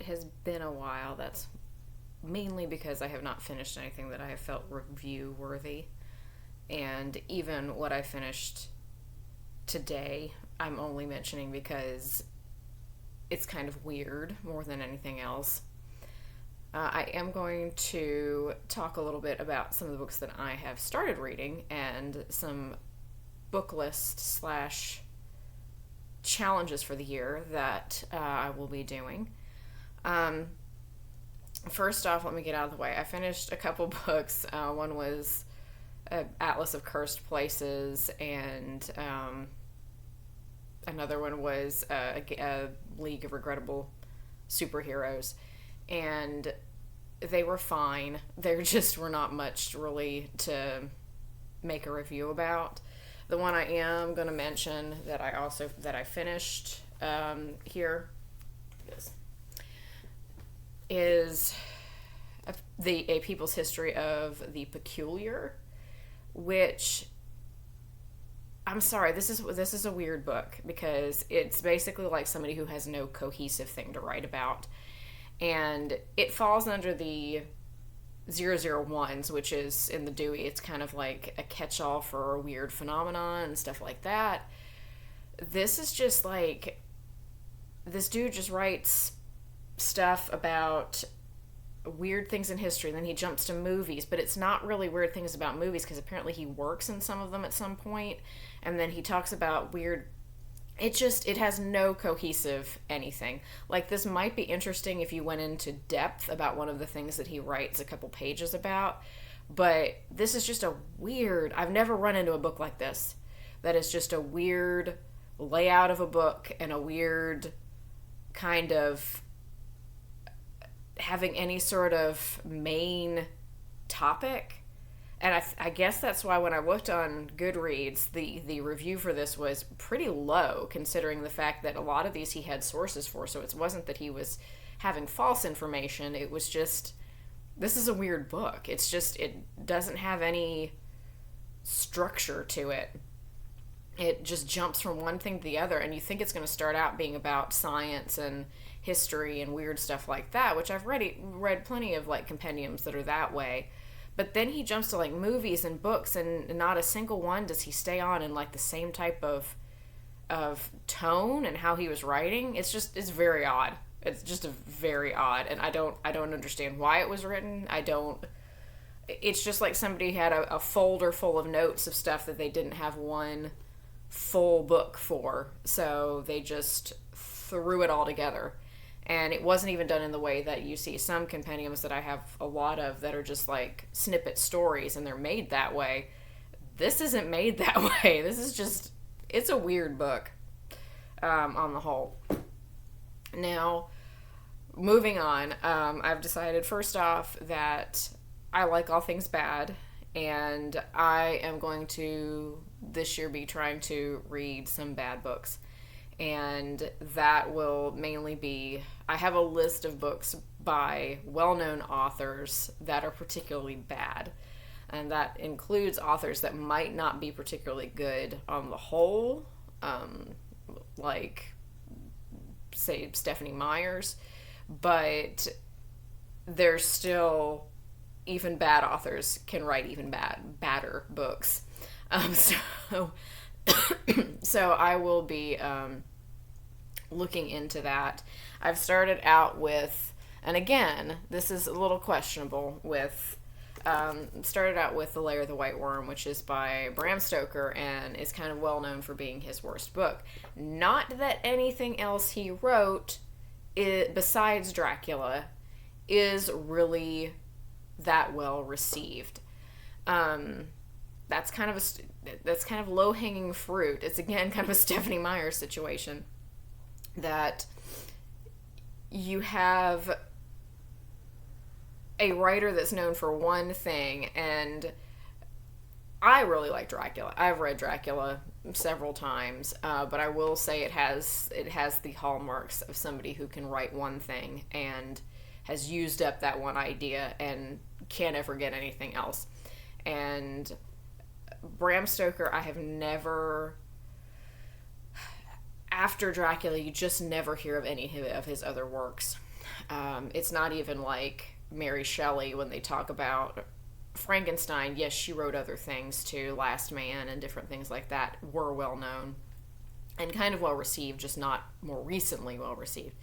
has been a while. That's mainly because I have not finished anything that I have felt review worthy. And even what I finished today, I'm only mentioning because it's kind of weird more than anything else. I am going to talk a little bit about some of the books that I have started reading and some book list slash challenges for the year that I will be doing. First off, let me get out of the way. I finished a couple books. One was Atlas of Cursed Places, and another one was a League of Regrettable Superheroes. And they were fine. There just were not much really to make a review about. The one I am going to mention that I finished here is A People's History of the Peculiar, which, I'm sorry, this is a weird book because it's basically like somebody who has no cohesive thing to write about. And it falls under the 001s, which is in the Dewey. It's kind of like a catch-all for a weird phenomenon and stuff like that. This is just like, this dude just writes stuff about weird things in history, and then he jumps to movies, but it's not really weird things about movies because apparently he works in some of them at some point, and then he talks about weird. It has no cohesive anything. Like, this might be interesting if you went into depth about one of the things that he writes a couple pages about, but this is just a weird, I've never run into a book like this that is just a weird layout of a book and a weird kind of having any sort of main topic. And I guess that's why when I looked on Goodreads, the review for this was pretty low, considering the fact that a lot of these he had sources for. So it wasn't that he was having false information. It was just, this is a weird book. It's just, it doesn't have any structure to it. It just jumps from one thing to the other. And you think it's going to start out being about science and history and weird stuff like that, which I've read plenty of like compendiums that are that way. But then he jumps to like movies and books, and not a single one does he stay on in like the same type of tone and how he was writing. It's very odd. It's just a very odd, and I don't understand why it was written. It's just like somebody had a folder full of notes of stuff that they didn't have one full book for, so they just threw it all together. And it wasn't even done in the way that you see some compendiums that I have a lot of that are just like snippet stories and they're made that way. This isn't made that way. This is just, it's a weird book on the whole. Now, moving on, I've decided first off that I like all things bad, and I am going to this year be trying to read some bad books. And that will mainly be, I have a list of books by well-known authors that are particularly bad. And that includes authors that might not be particularly good on the whole, like, say, Stephanie Meyer's. But there's still, even bad authors can write even badder books. So I will be looking into that. I've started out with, and again, this is a little questionable, started out with The Lair of the White Worm, which is by Bram Stoker and is kind of well known for being his worst book. Not that anything else he wrote, besides Dracula, is really that well received. That's kind of low-hanging fruit. It's, again, kind of a Stephanie Meyer situation, that you have a writer that's known for one thing, and I really like Dracula. I've read Dracula several times, but I will say it has the hallmarks of somebody who can write one thing and has used up that one idea and can't ever get anything else. And Bram Stoker, I have never, after Dracula, you just never hear of any of his other works. It's not even like Mary Shelley when they talk about Frankenstein. Yes, she wrote other things too. Last Man and different things like that were well known and kind of well received, just not more recently well received.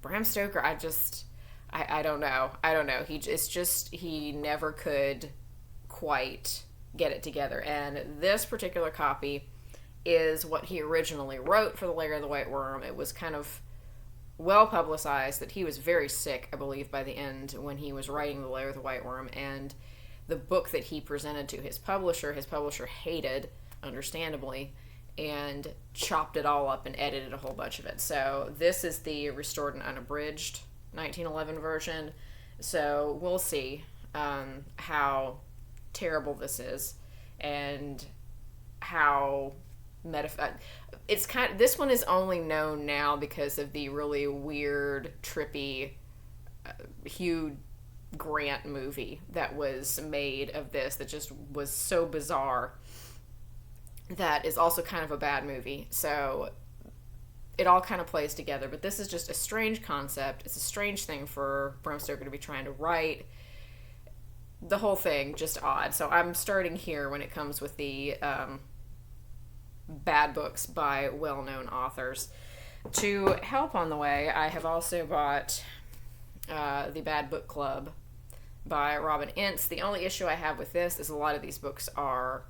Bram Stoker, I don't know. I don't know. He never could quite get it together. And this particular copy is what he originally wrote for The Lair of the White Worm. It was kind of well publicized that he was very sick, I believe, by the end when he was writing The Lair of the White Worm. And the book that he presented to his publisher hated, understandably, and chopped it all up and edited a whole bunch of it. So this is the restored and unabridged 1911 version. So we'll see how terrible this is and how this one is only known now because of the really weird, trippy Hugh Grant movie that was made of this that just was so bizarre. That is also kind of a bad movie. So it all kind of plays together. But this is just a strange concept. It's a strange thing for Bram Stoker to be trying to write. The whole thing, just odd. So I'm starting here when it comes with the bad books by well-known authors. To help on the way, I have also bought The Bad Book Club by Robin Ince. The only issue I have with this is a lot of these books are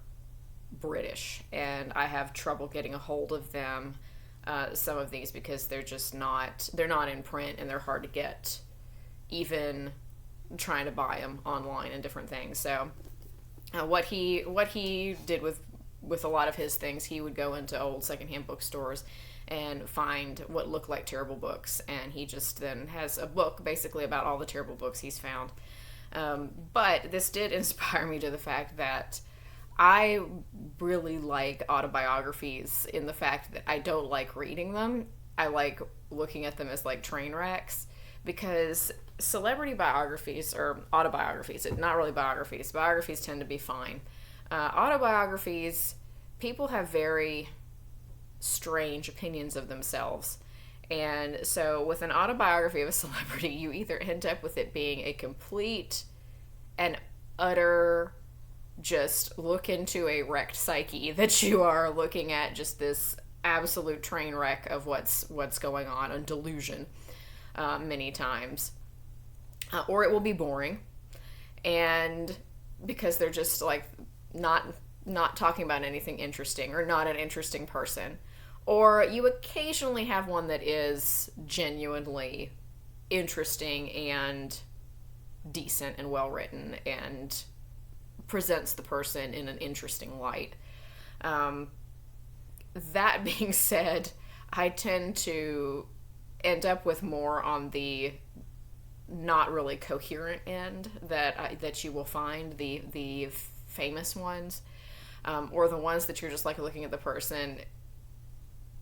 British, and I have trouble getting a hold of them, some of these, because they're not in print, and they're hard to get, even trying to buy them online and different things. So what he did with a lot of his things, he would go into old secondhand bookstores and find what looked like terrible books, and he just then has a book basically about all the terrible books he's found. But this did inspire me to the fact that I really like autobiographies in the fact that I don't like reading them. I like looking at them as like train wrecks, because celebrity biographies, or autobiographies, not really biographies tend to be fine. Autobiographies, people have very strange opinions of themselves. And so with an autobiography of a celebrity, you either end up with it being a complete and utter just look into a wrecked psyche, that you are looking at just this absolute train wreck of what's going on, a delusion many times. Or it will be boring, and because they're just like not talking about anything interesting, or not an interesting person. Or you occasionally have one that is genuinely interesting and decent and well written and presents the person in an interesting light. That being said, I tend to end up with more on the not really coherent end that you will find, the famous ones, or the ones that you're just like looking at the person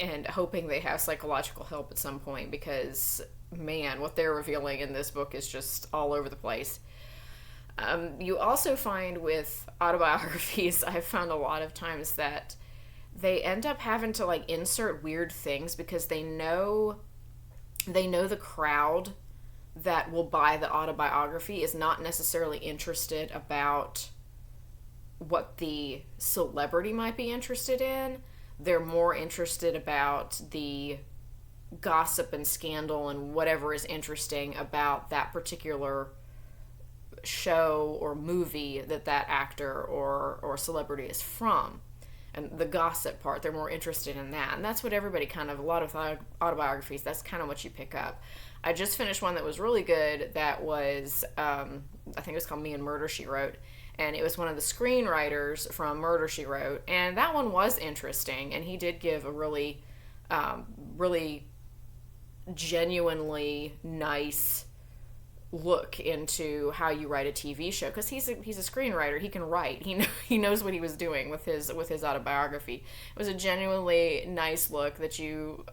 and hoping they have psychological help at some point, because man, what they're revealing in this book is just all over the place. You also find with autobiographies, I've found a lot of times that they end up having to like insert weird things because they know the crowd that will buy the autobiography is not necessarily interested about what the celebrity might be interested in. They're more interested about the gossip and scandal and whatever is interesting about that particular show or movie that actor or celebrity is from. And the gossip part, they're more interested in that. And that's what everybody kind of, a lot of autobiographies, that's kind of what you pick up. I just finished one that was really good that was, I think it was called Me and Murder, She Wrote. And it was one of the screenwriters from Murder, She Wrote. And that one was interesting. And he did give a really, really genuinely nice look into how you write a TV show, because he's a screenwriter. He can write. He knows what he was doing with his autobiography. It was a genuinely nice look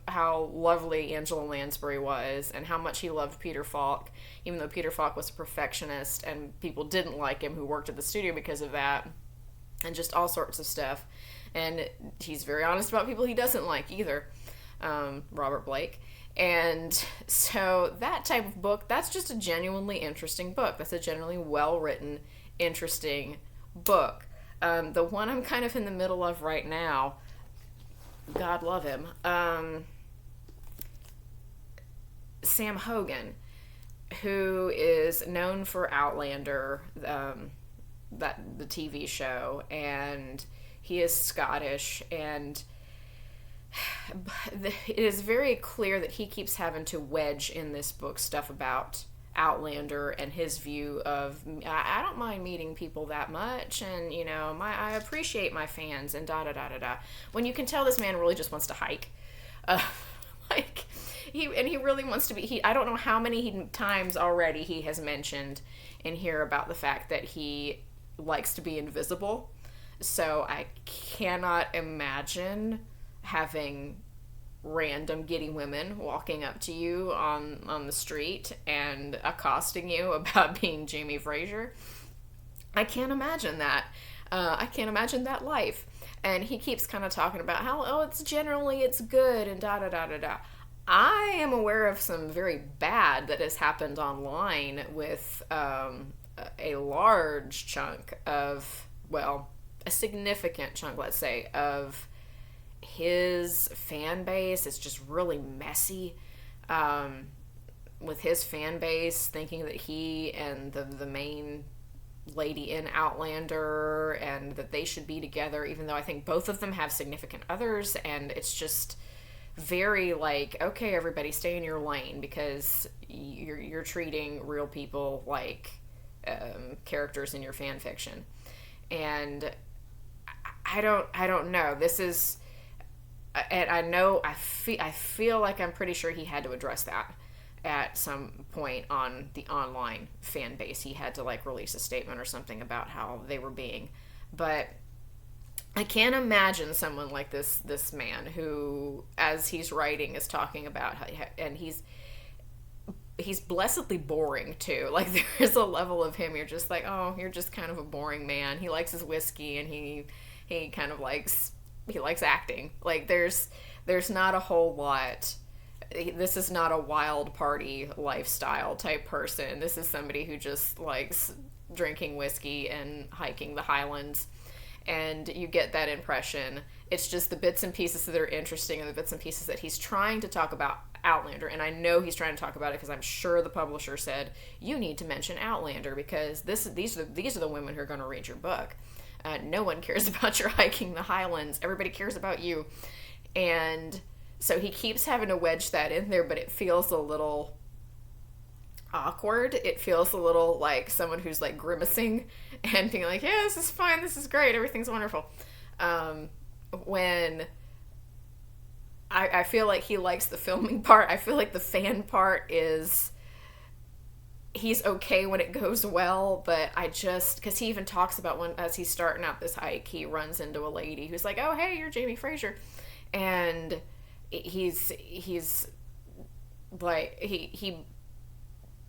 how lovely Angela Lansbury was, and how much he loved Peter Falk, even though Peter Falk was a perfectionist and people didn't like him who worked at the studio because of that, and just all sorts of stuff. And he's very honest about people he doesn't like either, Robert Blake. And so that type of book, that's just a genuinely interesting book. That's a genuinely well-written, interesting book. The one I'm kind of in the middle of right now, God love him, Sam Hogan, who is known for Outlander, that the TV show, and he is Scottish, and it is very clear that he keeps having to wedge in this book stuff about Outlander and his view of, I don't mind meeting people that much, and I appreciate my fans, and da da da da da. When you can tell this man really just wants to hike, like he really wants to be. I don't know how many times already he has mentioned in here about the fact that he likes to be invisible. So I cannot imagine having random giddy women walking up to you on the street and accosting you about being Jamie Fraser. I can't imagine that. I can't imagine that life. And he keeps kind of talking about how, it's good and da da da da da. I am aware of some very bad that has happened online with a large chunk of, a significant chunk, let's say, of his fan base. It's just really messy, with his fan base thinking that he and the main lady in Outlander, and that they should be together, even though I think both of them have significant others, and it's just very like, okay, everybody stay in your lane, because you're treating real people like characters in your fan fiction. And I don't know. This is, and I feel like I'm pretty sure he had to address that at some point on the online fan base. He had to release a statement or something about how they were being. But I can't imagine someone like this man who, as he's writing, is talking about how, and he's blessedly boring too. Like, there's a level of him, you're just like, oh, you're just kind of a boring man. He likes his whiskey, and he kind of likes acting. Like, there's not a whole lot. This is not a wild party lifestyle type person. This is somebody who just likes drinking whiskey and hiking the Highlands. And you get that impression. It's just the bits and pieces that are interesting, and the bits and pieces that he's trying to talk about Outlander. And I know he's trying to talk about it because I'm sure the publisher said, you need to mention Outlander, because these are the women who are going to read your book. No one cares about your hiking the Highlands. Everybody cares about you. And so he keeps having to wedge that in there, but it feels a little awkward. It feels a little like someone who's grimacing and being like, yeah, this is fine, this is great, everything's wonderful. When I feel like he likes the filming part. I feel like the fan part is, he's okay when it goes well, but because he even talks about when, as he's starting out this hike, he runs into a lady who's like, oh, hey, you're Jamie Fraser. And he's like, he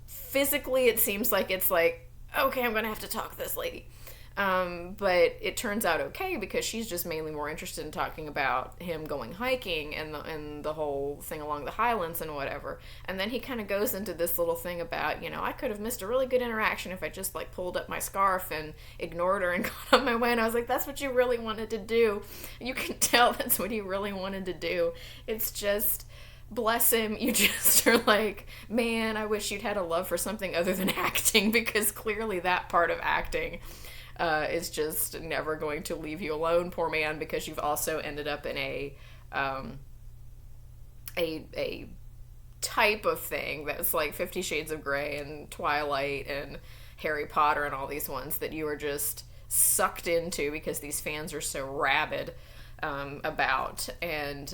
physically, it seems like it's like, okay, I'm gonna have to talk to this lady. But it turns out okay, because she's just mainly more interested in talking about him going hiking and the whole thing along the Highlands and whatever. And then he kind of goes into this little thing about, I could have missed a really good interaction if I just pulled up my scarf and ignored her and got on my way. And I was like, that's what you really wanted to do. You can tell that's what he really wanted to do. It's just, bless him, you just are like, man, I wish you'd had a love for something other than acting, because clearly that part of acting is just never going to leave you alone, poor man, because you've also ended up in a type of thing that's like 50 Shades of Grey and Twilight and Harry Potter and all these ones that you are just sucked into because these fans are so rabid about. And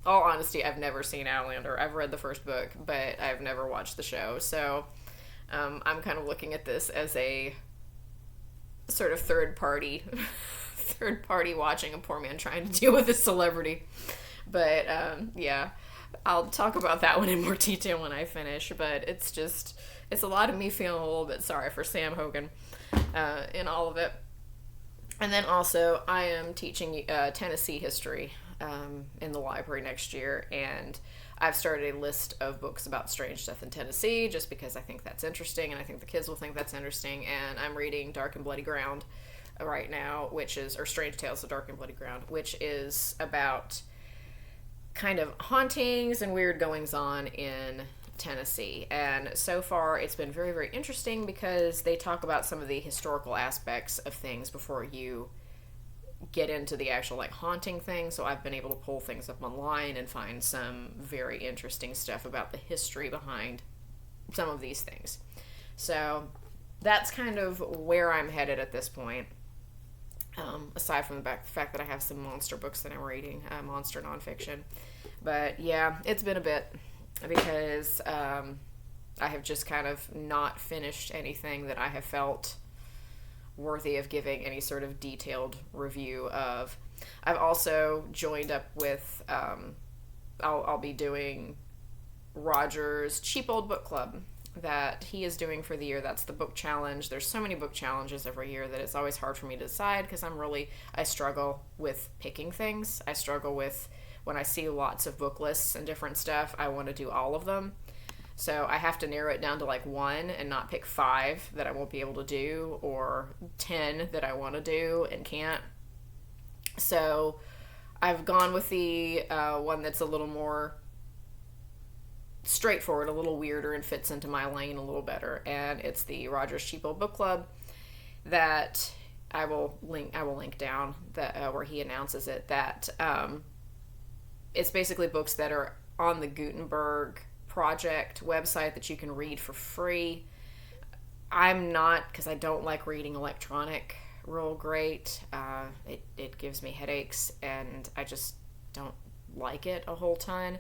all honesty, I've never seen Outlander. I've read the first book, but I've never watched the show. So I'm kind of looking at this as a sort of third party watching a poor man trying to deal with a celebrity. But yeah, I'll talk about that one in more detail when I finish. But it's a lot of me feeling a little bit sorry for Sam Hogan in all of it. And then also, I am teaching Tennessee history in the library next year, and I've started a list of books about strange death in Tennessee just because I think that's interesting and I think the kids will think that's interesting. And I'm reading Dark and Bloody Ground right now, which is, or Strange Tales of Dark and Bloody Ground, which is about kind of hauntings and weird goings on in Tennessee. And so far it's been very, very interesting because they talk about some of the historical aspects of things before you get into the actual like haunting thing. So I've been able to pull things up online and find some very interesting stuff about the history behind some of these things. So that's kind of where I'm headed at this point. Aside from the fact that I have some monster books that I'm reading, monster nonfiction. But yeah, it's been a bit because I have just kind of not finished anything that I have felt worthy of giving any sort of detailed review of. I've also joined up with, I'll be doing Roger's Cheap Old Book Club that he is doing for the year. That's the book challenge. There's so many book challenges every year that it's always hard for me to decide because I struggle with picking things. I struggle with when I see lots of book lists and different stuff, I want to do all of them. So I have to narrow it down to like one and not pick 5 that I won't be able to do or 10 that I want to do and can't. So I've gone with the one that's a little more straightforward, a little weirder, and fits into my lane a little better. And it's the Rogers Cheap Old Book Club that I will link down that where he announces it. That it's basically books that are on the Gutenberg Project website that you can read for free. I'm not, because I don't like reading electronic real great. It gives me headaches, and I just don't like it a whole ton.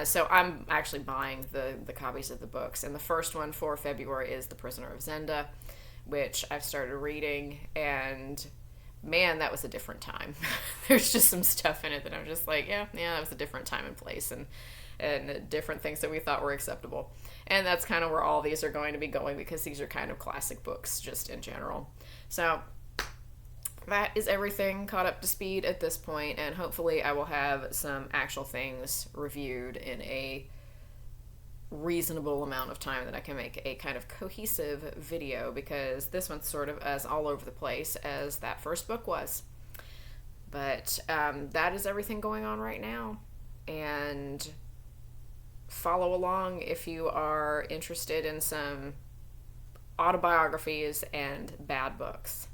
So I'm actually buying the copies of the books. And the first one for February is The Prisoner of Zenda, which I've started reading, and man, that was a different time. There's just some stuff in it that I'm just like, yeah, that was a different time and place, and different things that we thought were acceptable. And that's kind of where all these are going to be going because these are kind of classic books just in general. So that is everything caught up to speed at this point, and hopefully I will have some actual things reviewed in a reasonable amount of time that I can make a kind of cohesive video, because this one's sort of as all over the place as that first book was. But that is everything going on right now, and follow along if you are interested in some autobiographies and bad books.